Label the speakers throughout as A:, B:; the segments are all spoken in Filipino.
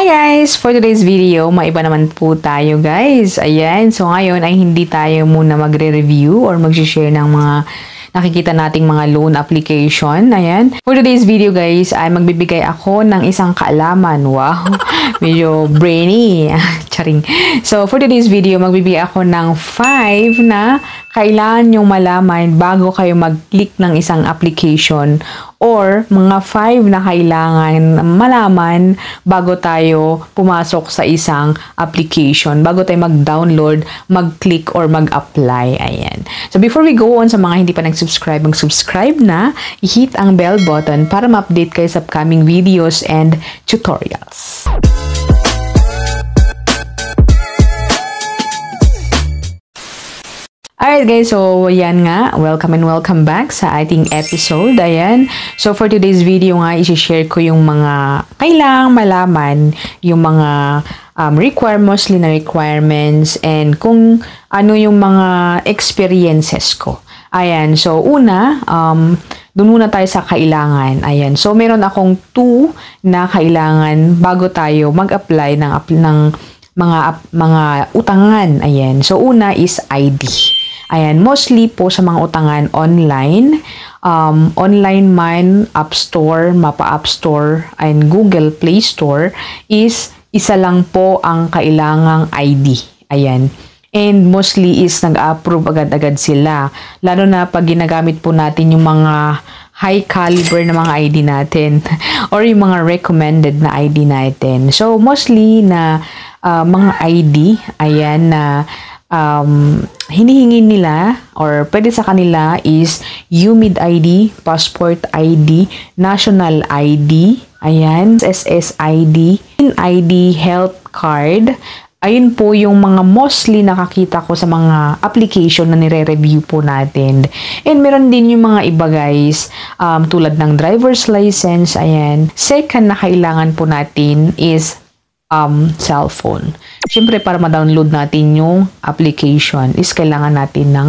A: Hi guys! For today's video, maiba naman po tayo guys. Ayan, so ngayon ay hindi tayo muna magre-review or mag-share ng mga nakikita nating mga loan application. Ayan. For today's video guys, ay magbibigay ako ng isang kaalaman. Wow! Medyo brainy. Charing. So for today's video, magbibigay ako ng 5 na kailangan nyong malaman bago kayo mag-click ng isang application or mga 5 na kailangan malaman bago tayo pumasok sa isang application, bago tayo mag-download, mag-click or mag-apply. Ayan. So before we go on, sa mga hindi pa nag-subscribe, mag-subscribe na, i-hit ang bell button para ma-update kayo sa upcoming videos and tutorials. Alright guys, so yan nga, welcome and welcome back sa ating episode. Ayan, so for today's video nga, i-share ko yung mga kailangang malaman, yung mga mostly na requirements and kung ano yung mga experiences ko. Ayan, so una, doon muna tayo sa kailangan. Ayan, so meron akong 2 na kailangan bago tayo mag-apply ng mga utangan. Ayan, so una is ID. Ayan, mostly po sa mga utangan online, online man, App Store, Mapa App Store, and Google Play Store is isa lang po ang kailangang ID. Ayan. And mostly is nag-approve agad-agad sila. Lalo na pag ginagamit po natin yung mga high caliber na mga ID natin or yung mga recommended na ID natin. So, mostly na mga ID, ayan, na hinihingi nila or pwede sa kanila is UMID ID, Passport ID, National ID, ayan, SSID, ID, Health Card. Ayun po yung mga mostly nakakita ko sa mga application na nire-review po natin. And meron din yung mga iba guys, tulad ng driver's license, ayan. Second na kailangan po natin is cellphone. Siyempre, para ma-download natin yung application is kailangan natin ng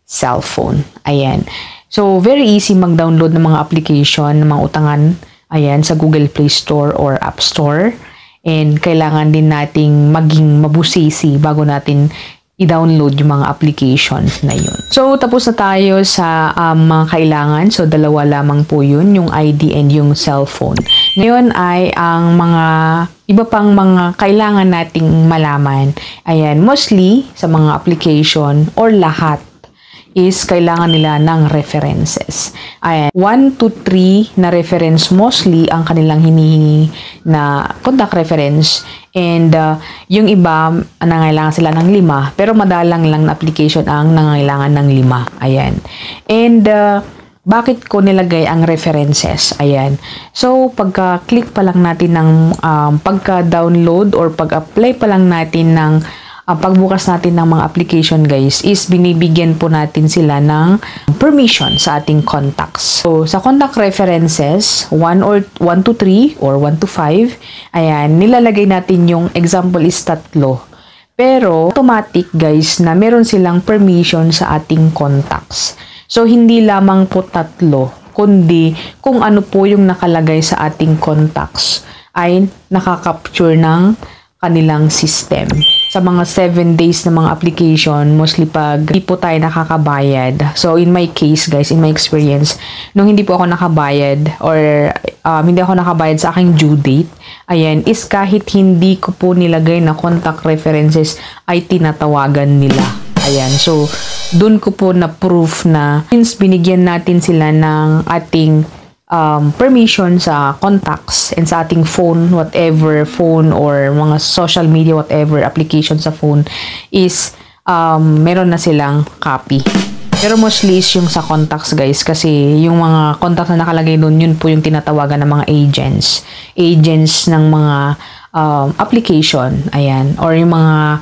A: cellphone. Ayan. So, very easy mag-download ng mga application, ng mga utangan, ayan, sa Google Play Store or App Store. And kailangan din nating maging mabusisi bago natin i-download yung mga applications na yun. So, tapos na tayo sa mga kailangan. So, 2 lamang po yun, yung ID and yung cellphone. Ngayon ay ang mga iba pang mga kailangan nating malaman. Ayan, mostly sa mga application or lahat is kailangan nila ng references. Ayan, 1 to 3 na reference mostly ang kanilang hinihingi na contact reference. And yung iba, nangailangan sila ng 5. Pero madalang lang na application ang nangailangan ng 5. Ayan. And bakit ko nilagay ang references? Ayan. So, pagka-click pa lang natin ng pagka-download or pag-apply pa lang natin ng pagbukas natin ng mga application guys is binibigyan po natin sila ng permission sa ating contacts. So, sa contact references, 1 to 3 or 1 to 5, ayan, nilalagay natin yung example is 3. Pero, automatic guys na meron silang permission sa ating contacts. So, hindi lamang po 3, kundi kung ano po yung nakalagay sa ating contacts ay nakaka-capture ng kanilang system. Sa mga 7 days na mga application, mostly pag hindi po tayo nakakabayad. So, in my case, guys, in my experience, nung hindi po ako nakabayad or hindi ako nakabayad sa aking due date, ayan, is kahit hindi ko po nilagay na contact references, ay tinatawagan nila. Ayan, so, dun ko po na proof na since binigyan natin sila ng ating permission sa contacts and sa ating phone, whatever phone or mga social media, whatever application sa phone is meron na silang copy. Pero mostly is yung sa contacts guys kasi yung mga contacts na nakalagay doon, yun po yung tinatawagan ng mga agents ng mga application, ayan, or yung mga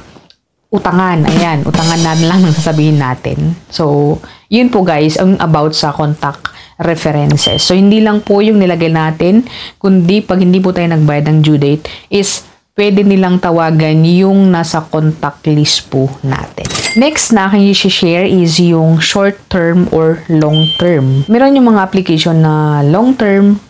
A: utangan, ayan, utangan na lang sasabihin natin. So, yun po guys, ang about sa contact references. So, hindi lang po yung nilagay natin, kundi pag hindi po tayo nagbayad ng due date, is pwede nilang tawagan yung nasa contact list po natin. Next na aking i-share is yung short term or long term. Meron yung mga application na long term,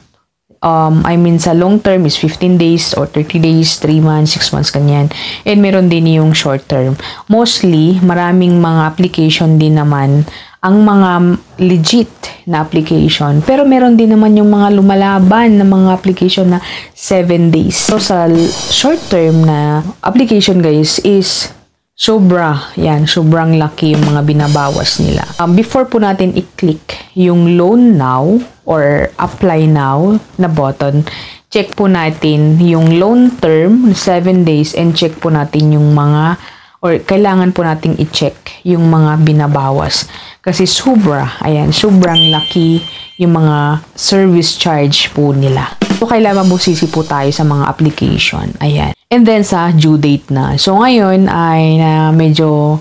A: I mean, sa long term is 15 days or 30 days, 3 months, 6 months, kanyan. And meron din yung short term. Mostly, maraming mga application din naman ang mga legit na application. Pero meron din naman yung mga lumalaban na mga application na 7 days. So, sa short term na application guys is sobrang laki yung mga binabawas nila. Before po natin i-click yung loan now or apply now na button, check po natin yung loan term 7 days and check po natin yung mga or kailangan po nating i-check yung mga binabawas. Kasi sobrang laki yung mga service charge po nila. So, kailangan busisi po tayo sa mga application. Ayan. And then, sa due date na. So, ngayon ay medyo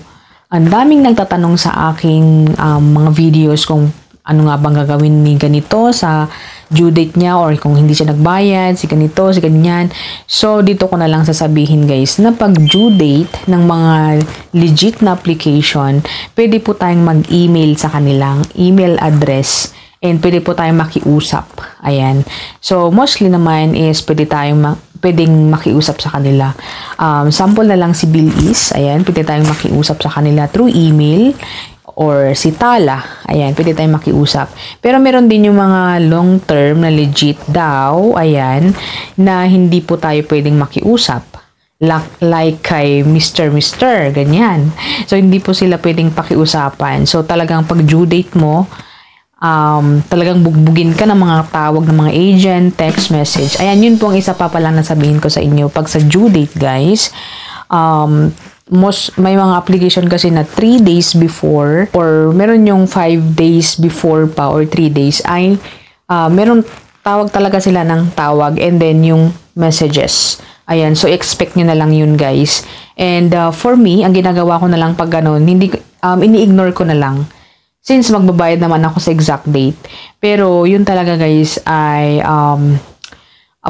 A: ang daming nagtatanong sa aking mga videos kung ano nga bang gagawin ni ganito sa due date niya or kung hindi siya nagbayad, si ganito, si ganyan. So, dito ko na lang sasabihin guys na pag due date ng mga legit na application, pwede po tayong mag-email sa kanilang email address and pwede po tayong makiusap. Ayan. So, mostly naman is pwedeng makiusap sa kanila. Sample na lang si Bilis. Ayan, pwede tayong makiusap sa kanila through email. Or si Tala, ayan, pwede tayong makiusap. Pero meron din yung mga long term na legit daw, ayan, na hindi po tayo pwedeng makiusap. Like kay Mr. ganyan. So, hindi po sila pwedeng pakiusapan. So, talagang pag due date mo, talagang bugbugin ka ng mga tawag ng mga agent, text message. Ayan, yun po ang isa pa pala na sabihin ko sa inyo. Pag sa due date, guys, may mga application kasi na 3 days before or meron yung 5 days before pa or 3 days ay meron tawag talaga sila ng tawag and then yung messages. Ayan, so expect nyo na lang yun guys. And for me, ang ginagawa ko na lang pag ganun, ini-ignore ko na lang. Since magbabayad naman ako sa exact date. Pero yun talaga guys ay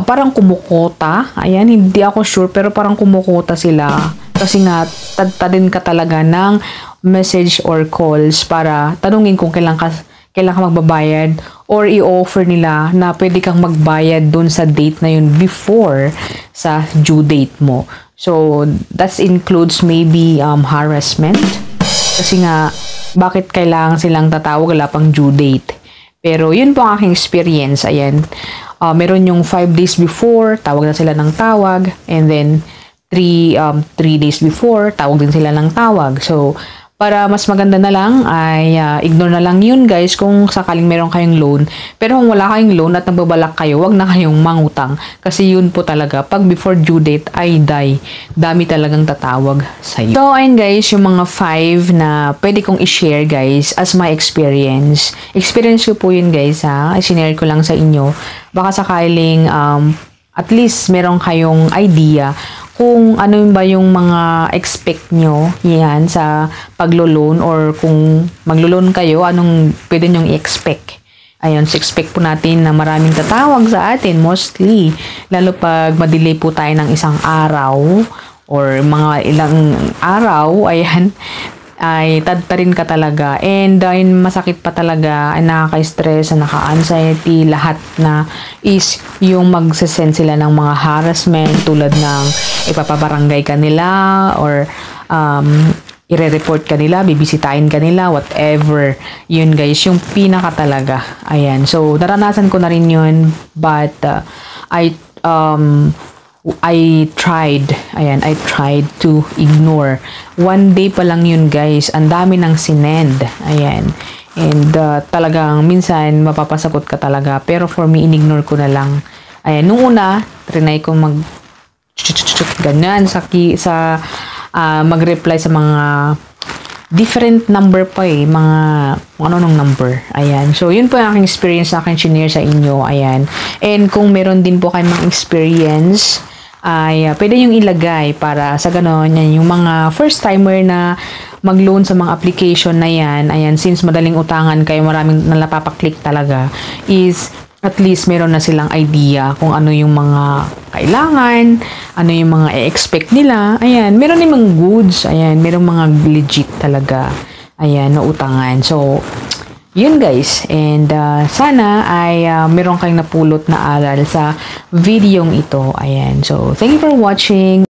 A: parang kumukota. Ayan, hindi ako sure pero parang kumukota sila. Kasi nga, tadtadin ka talaga ng message or calls para tanungin kung kailan ka magbabayad or i-offer nila na pwede kang magbayad dun sa date na yun before sa due date mo. So, that includes maybe harassment. Kasi nga, bakit kailangan silang tatawag wala pang due date? Pero yun po ang aking experience. Ayan, meron yung 5 days before, tawag na sila ng tawag, and then 3 days before, tawag din sila ng tawag. So, para mas maganda na lang ay ignore na lang yun guys kung sakaling meron kayong loan. Pero kung wala kayong loan at nagbabalak kayo, wag na kayong mangutang. Kasi yun po talaga, pag before due date ay dami talagang tatawag sa'yo. So, ayun guys, yung mga 5 na pwede kong i-share guys as my experience. Experience ko po yun guys ha. I-share ko lang sa inyo. Baka sakaling at least meron kayong idea kung ano ba yung mga expect nyo yan sa paglo-loan or kung maglo-loan kayo, anong pwede nyong i-expect. Ayun, so expect po natin na maraming tatawag sa atin mostly, lalo pag madelay po tayo ng isang araw or mga ilang araw, ayan, ay tadtarin ka talaga and masakit pa talaga, ay nakaka-stress, nakaka-anxiety, lahat na is yung magsasend sila ng mga harassment tulad ng ipapabarangay ka nila or ire-report ka nila, bibisitahin ka nila, whatever. Yun guys, yung pinaka talaga. Ayan, so naranasan ko na rin yun but I tried to ignore. One day pa lang yun guys, ang dami nang sinend. Ayan. And talagang minsan mapapasagot ka talaga. Pero for me, inignore ko na lang. Ayan, nung una, trinay ko ganyan sa mag-reply sa mga different number pa mga anong number. Ayan. So, yun po ang aking experience na aking shinare sa inyo. Ayan. And kung meron din po kayong mga experience, ay pwede yung ilagay para sa ganon, yan, yung mga first timer na mag-loan sa mga application na yan, ayan, since madaling utangan kayo, maraming nalapapaklik talaga, is at least meron na silang idea kung ano yung mga kailangan, ano yung mga i-expect nila. Ayan, meron namang goods, ayan, meron mga legit talaga, ayan, na utangan. So, Yun guys, and sana ay meron kayong napulot na aral sa videong ito. Ayan, so thank you for watching.